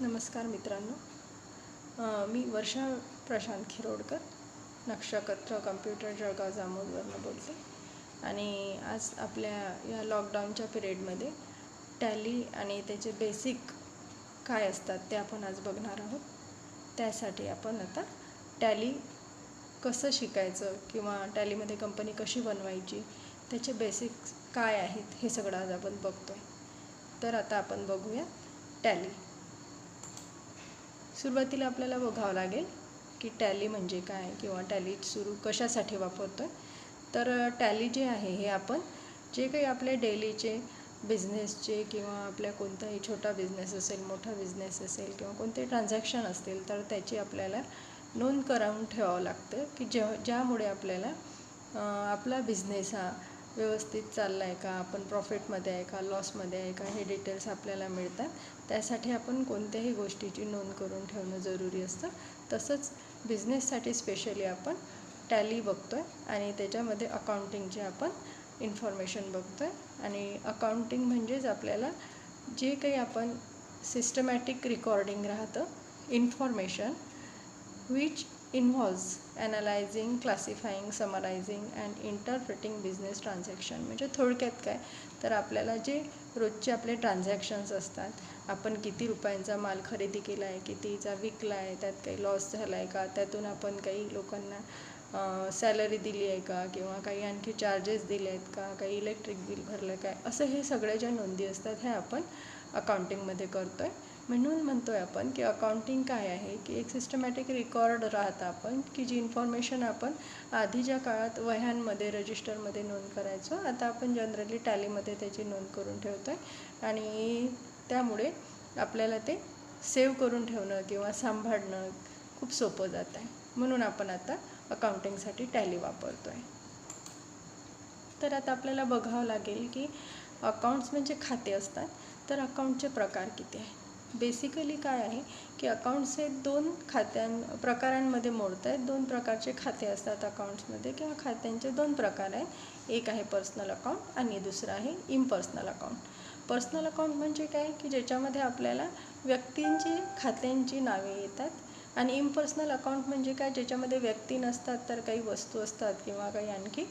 नमस्कार मित्रांनो. मी वर्षा प्रशांत खिरोडकर, नक्षकत्र कम्प्युटर जळगाव जामोदवरनं बोलते. आणि आज आपल्या या लॉकडाऊनच्या पिरियडमध्ये टॅली आणि त्याचे बेसिक काय असतात ते आपण आज बघणार आहोत. त्यासाठी आपण आता टॅली कसं शिकायचं किंवा टॅलीमध्ये कंपनी कशी बनवायची, त्याचे बेसिक्स काय आहेत हे सगळं आज आपण बघतो आहे. तर आता आपण बघूया टॅली. सुरुवातीला आपल्याला बघावं लागेल की टॅली म्हणजे काय किंवा टॅली सुरू कशासाठी वापरतो आहे. तर टॅली जे आहे हे आपण जे काही आपले डेलीचे बिझनेसचे किंवा आपल्या कोणताही छोटा बिझनेस असेल, मोठा बिझनेस असेल किंवा कोणते ट्रान्झॅक्शन असतील तर त्याची आपल्याला नोंद करून ठेवावं लागतं की ज्यामुळे आपल्याला आपला बिझनेस हा व्यवस्थित चालला आहे का, आपण प्रॉफिटमध्ये आहे का, लॉसमध्ये आहे का, हे डिटेल्स आपल्याला मिळतात. त्यासाठी आपण कोणत्याही गोष्टीची नोंद करून ठेवणं जरुरी असतं. तसंच बिझनेससाठी स्पेशली आपण टॅली बघतो आहे आणि त्याच्यामध्ये अकाउंटिंगचे आपण इन्फॉर्मेशन बघतो आहे. आणि अकाउंटिंग म्हणजेच आपल्याला जे काही आपण सिस्टमॅटिक रेकॉर्डिंग राहतं information which involves analyzing, classifying, summarizing and interpreting business transaction. म्हणजे थोडक्यात काय तर आपल्याला जे रोजचे आपले ट्रान्झॅक्शन्स असतात, आपण किती रुपयांचा माल खरेदी केला आहे, कितीचा विकला आहे, त्यात काही लॉस झाला आहे का, त्यातून आपण काही लोकांना सॅलरी दिली आहे का किंवा काही आणखी चार्जेस दिले आहेत का, काही इलेक्ट्रिक बिल भरलं काय, असं हे सगळ्या ज्या नोंदी असतात ह्या आपण अकाउंटिंगमध्ये करतो आहे. म्हणून म्हणतो आहे आपण की अकाउंटिंग काय आहे की एक सिस्टमॅटिक रेकॉर्ड राहतं आपण की जी इन्फॉर्मेशन आपण आधीच्या काळात वह्यांमध्ये रजिस्टरमध्ये नोंद करायचो, आता आपण जनरली टॅलीमध्ये त्याची नोंद करून ठेवतो आहे. आणि त्यामुळे आपल्याला ते सेव्ह करून ठेवणं किंवा सांभाळणं खूप सोपं जातं आहे. म्हणून आपण आता अकाउंटिंगसाठी टॅली वापरतो आहे. तर आता आपल्याला बघावं लागेल की अकाउंट्स म्हणजे खाते असतात, तर अकाउंटचे प्रकार किती आहेत. बेसिकली काय आहे की अकाउंट्स हे दोन प्रकारांमध्ये मोडत आहेत. दोन प्रकारचे खाते असतात अकाउंट्समध्ये किंवा खात्यांचे दोन प्रकार आहेत. एक आहे पर्सनल अकाउंट आणि दुसरं आहे इम्पर्सनल अकाउंट. पर्सनल अकाउंट म्हणजे काय की ज्याच्यामध्ये आपल्याला व्यक्तींची खात्यांची नावे येतात. आणि इम्पर्सनल अकाउंट म्हणजे काय ज्याच्यामध्ये व्यक्ती नसतात तर काही वस्तू असतात किंवा काही आणखी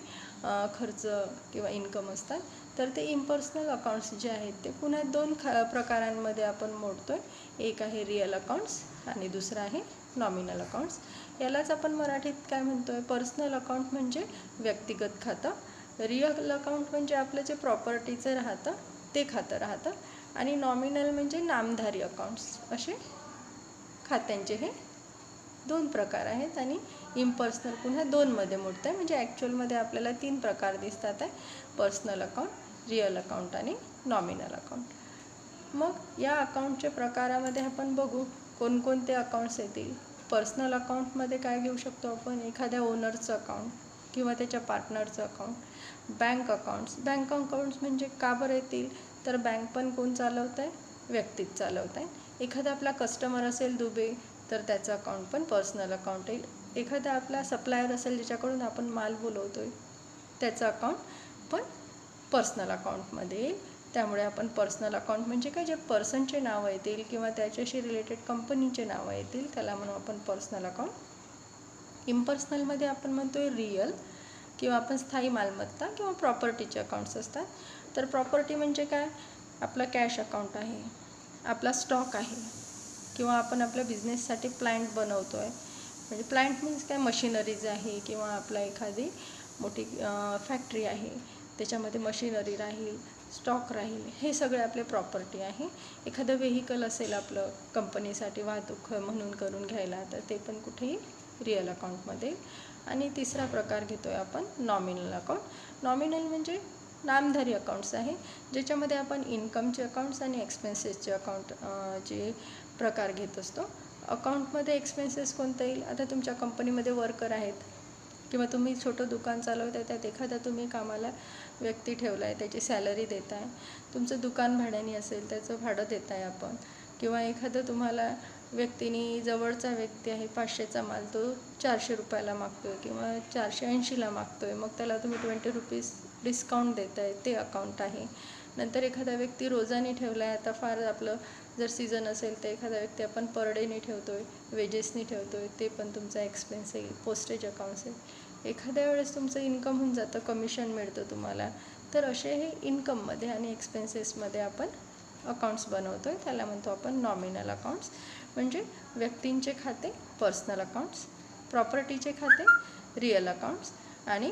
खर्च किंवा इन्कम असतात. तर ते इम्पर्सनल अकाउंट्स जे आहेत ते पुन्हा दोन प्रकारांमध्ये आपण मोडतो आहे. एक आहे रिअल अकाउंट्स आणि दुसरं आहे नॉमिनल अकाउंट्स. यालाच आपण मराठीत काय म्हणतो आहे, पर्सनल अकाउंट म्हणजे व्यक्तिगत खातं, रिअल अकाउंट म्हणजे आपलं जे प्रॉपर्टीचं राहतं ते खातं राहतं, आणि नॉमिनल म्हणजे नामधारी अकाउंट्स. असे खात्यांचे हे दोन प्रकार आहेत. आणि इम्पर्सनल पुन्हा दोनमध्ये मोडतं आहे. म्हणजे ॲक्च्युअलमध्ये आपल्याला तीन प्रकार दिसतात आहे, पर्सनल अकाउंट, रिअल अकाउंट आणि नॉमिनल अकाउंट. मग या अकाउंटच्या प्रकारामध्ये आपण बघू कोणकोणते अकाउंट्स येतील. पर्सनल अकाउंटमध्ये काय घेऊ शकतो आपण, एखाद्या ओनरचं अकाउंट किंवा त्याच्या पार्टनरचं अकाउंट. बँक अकाउंट्स म्हणजे का बरं येतील, तर बँक पण कोण चालवत आहे, व्यक्तीच चालवत आहे. एखादा आपला कस्टमर असेल दुबे तर त्याचं अकाउंट पण पर्सनल अकाउंट येईल. एखादा आपला सप्लायर असेल ज्याच्याकडून आपण माल बोलवतो आहे त्याचं अकाउंट पण पर्सनल अकाउंटमध्ये येईल. त्यामुळे आपण पर्सनल अकाउंट म्हणजे काय, जे पर्सनचे नावं येतील किंवा त्याच्याशी रिलेटेड कंपनीचे नावं येतील त्याला म्हणून आपण पर्सनल अकाउंट. इम्पर्सनलमध्ये आपण म्हणतो आहे रिअल किंवा आपण स्थायी मालमत्ता किंवा प्रॉपर्टीचे अकाउंट्स असतात. तर प्रॉपर्टी म्हणजे काय, आपला कॅश अकाउंट आहे, आपला स्टॉक आहे, किंवा आपण आपल्या बिझनेससाठी प्लांट बनवतो आहे. म्हणजे प्लांट मीन्स काय, मशिनरीज आहे किंवा आपला एखादी मोठी फॅक्टरी आहे त्याच्यामध्ये मशिनरी राहील, स्टॉक राहील, हे सगळे आपले प्रॉपर्टी आहे. एखादं व्हेकल असेल आपलं कंपनीसाठी वाहतूक म्हणून करून घ्यायला, तर ते पण कुठेही रिअल अकाउंटमध्ये. आणि तिसरा प्रकार घेतो आहे आपण नॉमिनल अकाउंट. नॉमिनल म्हणजे नामधारी अकाउंट्स आहे, ज्याच्यामध्ये आपण इन्कमचे अकाउंट्स आणि एक्सपेन्सेसचे अकाउंट चे प्रकार घेत असतो. अकाउंटमध्ये एक्सपेन्सेस कोणतं येईल, आता तुमच्या कंपनीमध्ये वर्कर आहेत किंवा तुम्ही छोटं दुकान चालवत आहे, त्यात एखादा तुम्ही कामाला व्यक्ती ठेवला आहे, त्याची सॅलरी देत आहे. तुमचं दुकान भाड्याने असेल त्याचं भाडं देत आहे आपण. किंवा एखादं तुम्हाला व्यक्तीने, जवळचा व्यक्ती आहे, 500चा माल तो 400 रुपयाला मागतो आहे किंवा 480ला मागतो आहे, मग त्याला तुम्ही 20 रुपीज डिस्काउंट देत आहे, ते अकाउंट आहे. नंतर एखादा व्यक्ती रोजाने ठेवला आहे, आता फार आपलं जर सीझन असेल तर एखादा व्यक्ती आपण पर डेनी ठेवतो आहे, वेजेसनी ठेवतो आहे, ते पण तुमचा एक्सपेन्स येईल. पोस्टेज अकाउंट्स आहे, एखाद्या वेळेस तुमचं इन्कम होऊन जातं, कमिशन मिळतं तुम्हाला. तर असे हे इन्कममध्ये आणि एक्सपेन्सेसमध्ये आपण अकाउंट्स बनवतो आहे. त्याला म्हणतो आपण नॉमिनल अकाउंट्स. म्हणजे व्यक्तींचे खाते पर्सनल अकाउंट्स, प्रॉपर्टीचे खाते रिअल अकाउंट्स आणि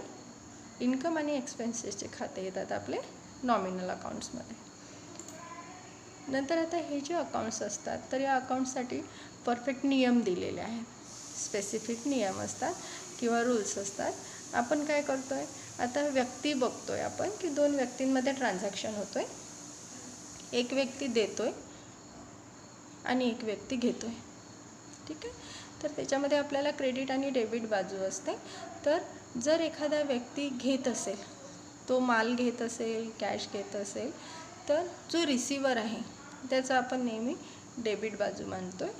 इन्कम आणि एक्सपेन्सेसचे खाते येतात आपले नॉमिनल अकाउंट्समध्ये. नंतर आता हे जे अकाउंट्स असतात तर या अकाउंट्ससाठी परफेक्ट नियम दिलेले आहेत, स्पेसिफिक नियम असतात किंवा रूल्स असतात. आपण काय करतो आहे, आता व्यक्ती बघतो आहे आपण की 2 व्यक्तींमध्ये ट्रान्झॅक्शन होतो आहे. एक व्यक्ती देतो आहे आणि एक व्यक्ती घेतो आहे. ठीक आहे. तर त्याच्यामध्ये आपल्याला क्रेडिट आणि डेबिट बाजू असते. तर जर एखादा व्यक्ती घेत असेल, तो माल घेत असेल, कॅश घेत असेल, तर जो रिसिवर आहे त्याचा आपण नेहमी डेबिट बाजू मानतो आहे.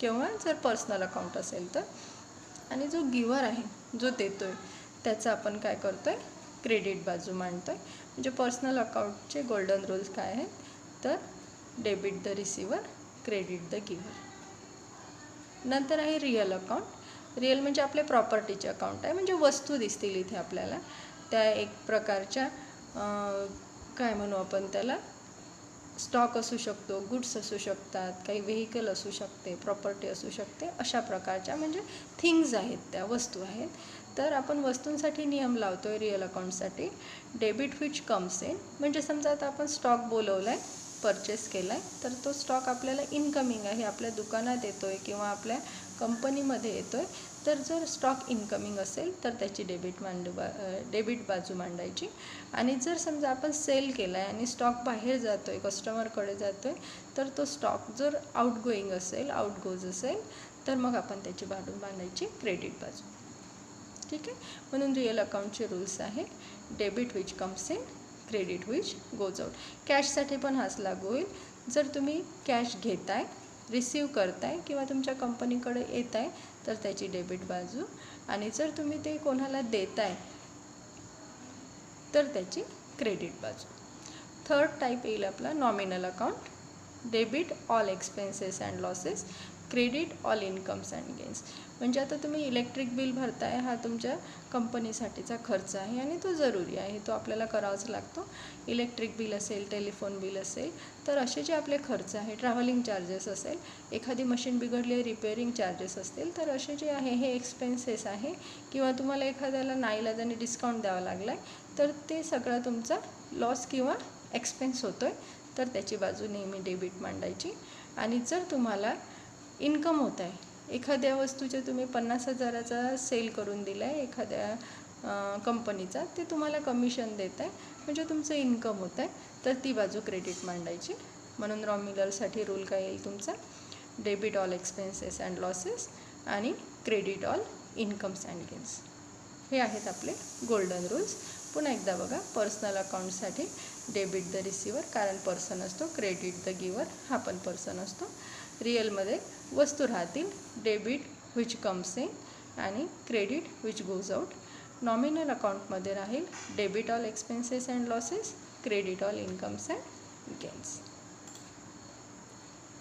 किंवा जर पर्सनल अकाउंट असेल तर. आणि जो गिवर आहे, जो देतो आहे, त्याचं आपण काय करतो आहे, क्रेडिट बाजू मानतो आहे. म्हणजे पर्सनल अकाउंटचे गोल्डन रूल्स काय आहेत, तर debit the receiver, credit the गिवर. नंतर आहे रिअल अकाउंट. रिअल म्हणजे आपले प्रॉपर्टीचे अकाउंट आहे. म्हणजे वस्तू दिसतील इथे आपल्याला, त्या एक प्रकारच्या काय म्हणू आपण त्याला, स्टॉक असू शकतो, गुड्स असू शकतात, काही व्हेकल असू शकते, प्रॉपर्टी असू शकते, अशा प्रकारच्या म्हणजे थिंग्ज आहेत, त्या वस्तू आहेत. तर आपण वस्तूंसाठी नियम लावतो आहे रिअल अकाउंटसाठी. डेबिट विच कम्स इन, म्हणजे समजा आता आपण स्टॉक बोलवला आहे, परचेस केला आहे, तर तो स्टॉक आपल्याला इनकमिंग आहे, आपल्या दुकानात येतो आहे किंवा आपल्या कंपनीमध्ये येतो आहे. तर जर स्टॉक इनकमिंग असेल तर त्याची डेबिट बाजू मांडायची. आणि जर समजा आपण सेल केला आहे आणि स्टॉक बाहेर जातो आहे, कस्टमरकडे जातो आहे, तर तो स्टॉक जर आउटगोईंग असेल, आउटगोज असेल, तर मग आपण त्याची बाजू मांडायची क्रेडिट बाजू. ठीक आहे. म्हणून रिअल अकाउंटचे रूल्स आहे debit which comes in, credit which goes out. कॅशसाठी पण हाच लागू होईल. जर तुम्ही कॅश घेताय, रिसीव करताय किंवा तुमच्या कंपनीकडे येत आहे तर त्याची डेबिट बाजू, आणि जर तुम्ही ते कोणाला देताय तर त्याची क्रेडिट बाजू. थर्ड टाईप येईल आपला nominal account. Debit all expenses and losses, credit all incomes and gains. म्हणजे आता तुम्ही इलेक्ट्रिक बिल भरताय, हा तुमच्या कंपनीसाठीचा खर्च आहे आणि तो जरुरी आहे, तो आपल्याला करावाच लागतो. इलेक्ट्रिक बिल असेल, टेलिफोन बिल असेल, तर असे जे आपले खर्च आहे, ट्रॅव्हलिंग चार्जेस असेल, एखादी मशीन बिघडली, रिपेअरिंग चार्जेस असतील, तर असे जे आहे हे एक्सपेन्सेस आहे. किंवा तुम्हाला एखाद्याला नाईलाजाने डिस्काउंट द्यावा लागला आहे, तर ते सगळं तुमचा लॉस किंवा एक्सपेन्स होतो आहे, तर त्याची बाजू नेहमी डेबिट मांडायची. आणि जर तुम्हाला इन्कम होत आहे, एखाद्या वस्तूचे तुम्ही 50,000चा सेल करून दिला आहे एखाद्या कंपनीचा, ते तुम्हाला कमिशन देत आहे, म्हणजे तुमचं इन्कम होत आहे, तर ती बाजू क्रेडिट मांडायची. म्हणून नॉमिनलसाठी रूल काय येईल तुमचा, debit all expenses and losses आणि credit all incomes and gains. हे आहेत आपले गोल्डन रूल्स. पुन्हा एकदा बघा, पर्सनल अकाउंटसाठी डेबिट द रिसिवर, कारण पर्सन असतो, क्रेडिट द गिवर, हा पण पर्सन असतो. रिअलमध्ये वस्तू राहतील, डेबिट विच कम्स इन आणि credit which goes out. Nominal अकाउंटमध्ये राहील debit all expenses and losses, credit all incomes and gains.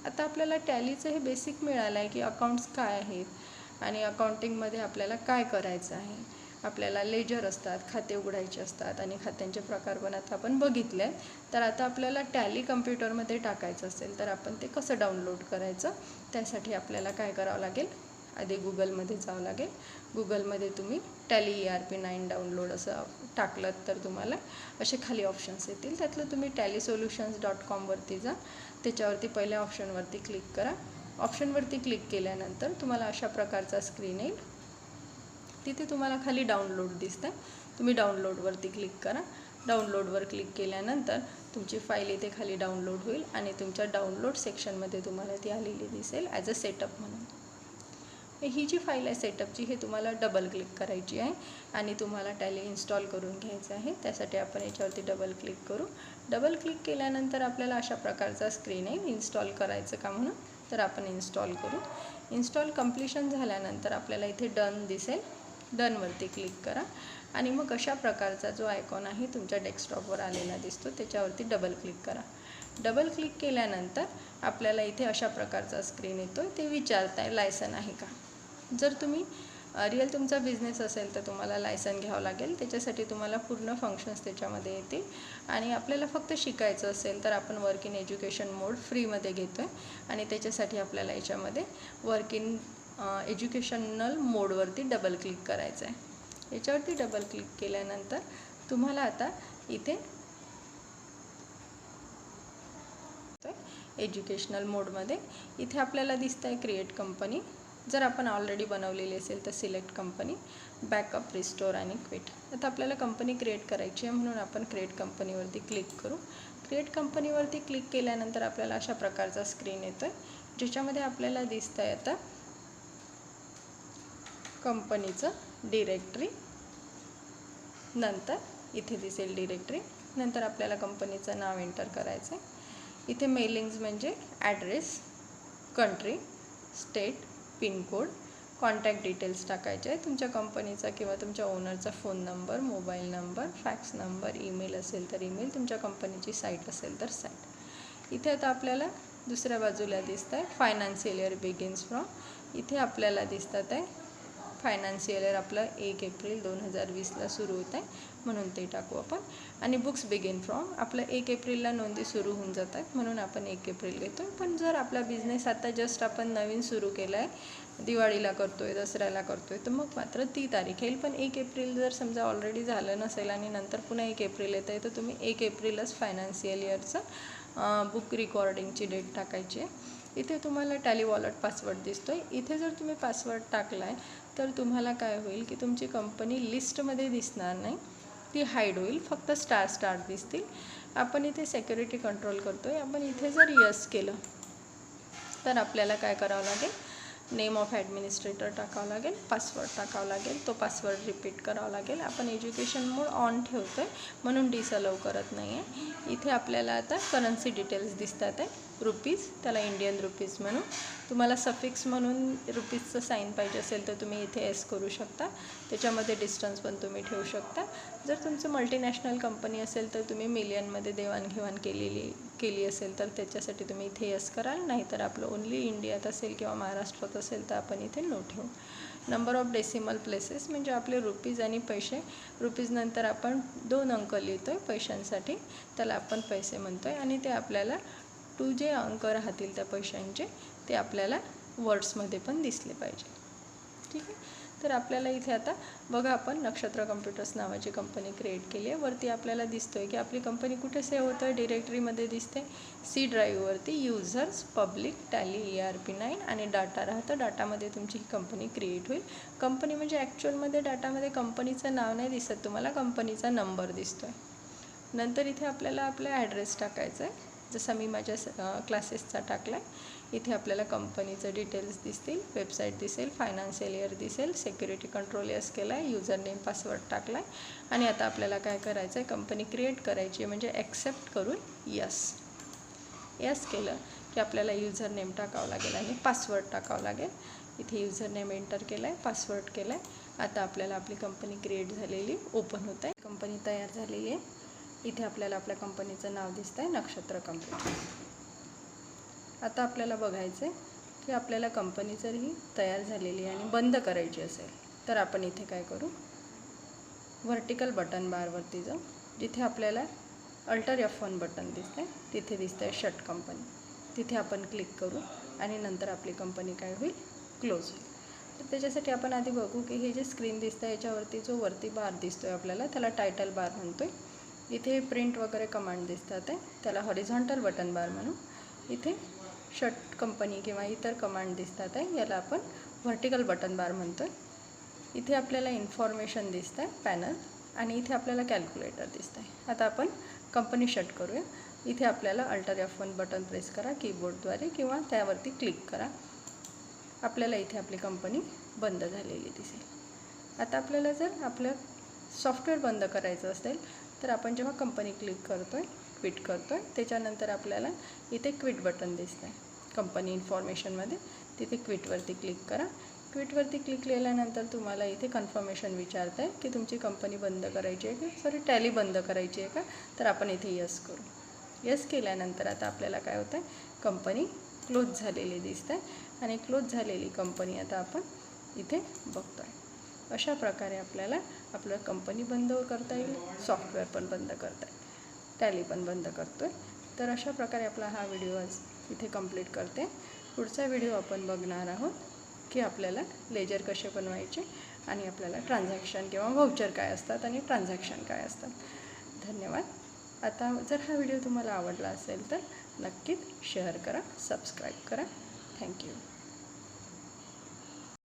आता आपल्याला टॅलीचं हे बेसिक मिळालं आहे की अकाउंट्स काय आहेत आणि अकाउंटिंगमध्ये आपल्याला काय करायचं आहे. आपल्याला लेजर असतात, खाते उघडायचे असतात आणि खात्यांचे प्रकार पण आता आपण बघितले आहेत. तर आता आपल्याला टॅली कम्प्युटरमध्ये टाकायचं असेल तर आपण ते कसं डाउनलोड करायचं, त्यासाठी आपल्याला काय करावं लागेल, आधी गुगलमध्ये जावं लागेल. गुगलमध्ये तुम्ही टॅली ERP9 डाउनलोड असं टाकलं तर तुम्हाला असे खाली ऑप्शन्स येतील. त्यातलं तुम्ही tallysolutions.com जा, त्याच्यावरती पहिल्या ऑप्शनवरती क्लिक करा. ऑप्शनवरती क्लिक केल्यानंतर तुम्हाला अशा प्रकारचा स्क्रीन येईल. तिथे तुम्हाला खाली डाउनलोड दिसतं, तुम्ही डाउनलोडवरती क्लिक करा. डाउनलोडवर क्लिक केल्यानंतर तुमची फाईल इथे खाली डाउनलोड होईल आणि तुमच्या डाउनलोड सेक्शनमध्ये तुम्हाला ती आलेली दिसेल ॲज अ सेटअप म्हणून. ही जी फाईल आहे सेटअपची, हे तुम्हाला डबल क्लिक करायची आहे आणि तुम्हाला टॅली इन्स्टॉल करून घ्यायचं आहे. त्यासाठी आपण याच्यावरती डबल क्लिक करू. डबल क्लिक केल्यानंतर आपल्याला अशा प्रकारचा स्क्रीन येईल, इन्स्टॉल करायचं का म्हणून. तर आपण इन्स्टॉल करू. इन्स्टॉल कम्प्लिशन झाल्यानंतर आपल्याला इथे डन दिसेल, डनवरती क्लिक करा आणि मग अशा प्रकारचा जो आयकॉन आहे तुमच्या डेस्कटॉपवर आलेला दिसतो त्याच्यावरती डबल क्लिक करा. डबल क्लिक केल्यानंतर आपल्याला इथे अशा प्रकारचा स्क्रीन येतो, ते विचारत आहे लायसन आहे का. जर तुम्ही रिअल तुमचा बिझनेस असेल तर तुम्हाला लायसन घ्यावं लागेल. त्याच्यासाठी तुम्हाला पूर्ण फंक्शन्स त्याच्यामध्ये येतील. आणि आपल्याला फक्त शिकायचं असेल तर आपण वर्क इन एज्युकेशन मोड फ्रीमध्ये घेतो आहे आणि त्याच्यासाठी आपल्याला याच्यामध्ये वर्क इन एज्युकेशनल मोडवरती डबल क्लिक करायचं आहे. याच्यावरती डबल क्लिक केल्यानंतर तुम्हाला आता इथे एज्युकेशनल मोडमध्ये इथे आपल्याला दिसतं आहे क्रिएट कंपनी. जर आपण ऑलरेडी बनवलेली असेल तर सिलेक्ट कंपनी, बॅकअप, रिस्टोर आणि क्विट. आता आपल्याला कंपनी क्रिएट करायची आहे म्हणून आपण क्रिएट कंपनीवरती क्लिक करू. क्रिएट कंपनीवरती क्लिक केल्यानंतर आपल्याला अशा प्रकारचा स्क्रीन येतो आहे, ज्याच्यामध्ये आपल्याला दिसतं आहे आता कंपनीचं डिरेक्टरी. नंतर इथे दिसेल डिरेक्टरी. नंतर आपल्याला कंपनीचं नाव एंटर करायचं आहे. इथे मेलिंग्ज म्हणजे address, country, state, pincode, contact details टाकायचे आहे. तुमच्या कंपनीचा किंवा तुमच्या ओनरचा phone number, mobile number, fax number, email असेल तर ईमेल, तुमच्या कंपनीची साईट असेल तर साईट. इथे आता आपल्याला दुसऱ्या बाजूला दिसतं आहे फायनान्शियल इयर बिगिन्स फ्रॉम. इथे आपल्याला दिसतात आहे फायनान्शियल इयर आपलं 1 एप्रिल 2020ला सुरू होत आहे म्हणून ते टाकू आपण. आणि बुक्स बिगिन फ्रॉम आपलं 1 एप्रिलला नोंदी सुरू होऊन जातात म्हणून आपण 1 एप्रिल घेतो. पण जर आपला बिझनेस आता जस्ट आपण नवीन सुरू केला आहे, दिवाळीला करतो आहे, दसऱ्याला करतो आहे, तर मग मात्र ती तारीख येईल. पण 1 एप्रिल जर समजा ऑलरेडी झालं नसेल आणि नंतर पुन्हा 1 एप्रिल येतं आहे तर तुम्ही 1 एप्रिलच फायनान्शियल इयरचं बुक रिकॉर्डिंगची डेट टाकायची आहे. इथे तुम्हाला टॅली वॉलेट पासवर्ड दिसतो आहे. इथे जर तुम्ही पासवर्ड टाकला आहे तर तुम्हाला काय होईल की तुमची कंपनी लिस्टमध्ये दिसणार नाही, ती हाईड होईल, फक्त स्टार दिसतील. आपण इथे सिक्युरिटी कंट्रोल करतो आहे. आपण इथे जर यस केलं तर आपल्याला काय करावं लागेल, नेम ऑफ ॲडमिनिस्ट्रेटर टाकावं लागेल, पासवर्ड टाकावं लागेल, तो पासवर्ड रिपीट करावा लागेल. आपण एज्युकेशन मोड ऑन ठेवतो आहे म्हणून डिसअलाउ करत नाही आहे. इथे आपल्याला आता करन्सी डिटेल्स दिसतात आहे, रुपीज, त्याला इंडियन रुपीज म्हणून. तुम्हाला सफिक्स म्हणून रुपीजचं साईन पाहिजे असेल तर तुम्ही इथे एस करू शकता. त्याच्यामध्ये डिस्टन्स पण तुम्ही ठेवू शकता. जर तुमचं मल्टीनॅशनल कंपनी असेल तर तुम्ही मिलियनमध्ये देवाणघेवाण केली असेल तर त्याच्यासाठी तुम्ही इथे यस कराल. नाहीतर आपलं ओन्ली इंडियात असेल किंवा महाराष्ट्रात असेल तर आपण इथे नो ठेवू. नंबर ऑफ डेसिमल प्लेसेस म्हणजे आपले रुपीज आणि पैसे. रुपीज नंतर आपण 2 अंक लिहितो आहे पैशांसाठी, त्याला आपण पैसे म्हणतो आहे. आणि ते आपल्याला 2 जे अंक राहतील त्या पैशांचे ते आपल्याला वर्ड्समध्ये पण दिसले पाहिजे. ठीक आहे. तर आपल्याला इथे आता बघा, आपण नक्षत्र कम्प्युटर्स नावाची कंपनी क्रिएट केली आहे. वरती आपल्याला दिसतो आहे की आपली कंपनी कुठे सेव्ह होतं आहे, डिरेक्टरीमध्ये दिसते. सी ड्राईव्हवरती युजर्स, पब्लिक, टॅली, ERP9 आणि डाटा राहतं. डाटामध्ये तुमची ही कंपनी क्रिएट होईल. कंपनी म्हणजे ॲक्च्युअलमध्ये डाटामध्ये कंपनीचं नाव नाही दिसत तुम्हाला, कंपनीचा नंबर दिसतो आहे. नंतर इथे आपल्याला आपला ॲड्रेस टाकायचा आहे, जसा मी माझ्या क्लासेसचा टाकला आहे. इथे आपल्याला कंपनीचं डिटेल्स दिसतील, वेबसाईट दिसेल, फायनान्शियल इयर दिसेल, सिक्युरिटी कंट्रोल यस केला आहे, युजर नेम पासवर्ड टाकला आहे. आणि आता आपल्याला काय करायचं आहे, कंपनी क्रिएट करायची आहे म्हणजे ॲक्सेप्ट करून यस केलं की आपल्याला युजर नेम टाकावं लागेल आणि पासवर्ड टाकावं लागेल. इथे युजर नेम एंटर केला आहे, पासवर्ड केला आहे. आता आपल्याला आपली कंपनी क्रिएट झालेली ओपन होत आहे, कंपनी तयार झालेली आहे. इथे आपल्याला आपल्या कंपनीचं नाव दिसतं आहे, नक्षत्र कम्प्युटर्स. आता आपल्याला बघायचं आहे की आपल्याला कंपनी जर ही तयार झालेली आहे आणि बंद करायची असेल तर आपण इथे काय करू, व्हर्टिकल बटन बारवरती जाऊ. जिथे आपल्याला अल्टर F1 बटन दिसतं आहे तिथे दिसतं आहे शट कंपनी, तिथे आपण क्लिक करू आणि नंतर आपली कंपनी काय होईल, क्लोज होईल. तर त्याच्यासाठी आपण आधी बघू की हे जे स्क्रीन दिसतं आहे याच्यावरती जो वरती बार दिसतो आहे आपल्याला त्याला टायटल बार म्हणतो आहे. इथे प्रिंट वगैरे कमांड दिसतात आहे, त्याला हॉरिझॉन्टल बटन बार म्हणू. इथे शट कंपनी किंवा इतर कमांड दिसतात आहे, याला आपण व्हर्टिकल बटन बार म्हणतो आहे. इथे आपल्याला इन्फॉर्मेशन दिसतं आहे पॅनल आणि इथे आपल्याला कॅल्क्युलेटर दिसतं आहे. आता आपण कंपनी शट करूया. इथे आपल्याला अल्टर F1 बटन प्रेस करा कीबोर्डद्वारे किंवा त्यावरती क्लिक करा. आपल्याला इथे आपली कंपनी बंद झालेली दिसेल. आता आपल्याला जर आपलं सॉफ्टवेअर बंद करायचं असेल तर आपण जेव्हा कंपनी क्लिक करतो आहे, क्विट करतो आहे, त्याच्यानंतर आपल्याला इथे क्विट बटन दिसतं आहे कंपनी इन्फॉर्मेशनमध्ये, तिथे क्विटवरती क्लिक करा. क्विटवरती क्लिक केल्यानंतर तुम्हाला इथे कन्फर्मेशन विचारतं आहे की तुमची कंपनी बंद करायची आहे की टॅली बंद करायची आहे का, तर आपण इथे यस करू. येस केल्यानंतर आता आपल्याला काय होतं आहे, कंपनी क्लोज झालेली दिसते आणि क्लोज झालेली कंपनी आता आपण इथे बघतो आहे. अशा प्रकारे आपल्याला आपलं कंपनी बंद करता येईल, सॉफ्टवेअर पण बंद करता येईल, टॅली पण बंद करतो आहे. तर अशा प्रकारे आपला हा व्हिडिओ आज इथे कंप्लीट करते. पुढचा व्हिडिओ आपण बघणार आहोत की आपल्याला लेजर कसे बनवायचे आणि आपल्याला ट्रान्झॅक्शन किंवा व्हाउचर काय असतात आणि ट्रान्झॅक्शन काय असतात. धन्यवाद. आता जर हा व्हिडिओ तुम्हाला आवडला असेल तर नक्कीच शेअर करा, सबस्क्राईब करा. थँक्यू.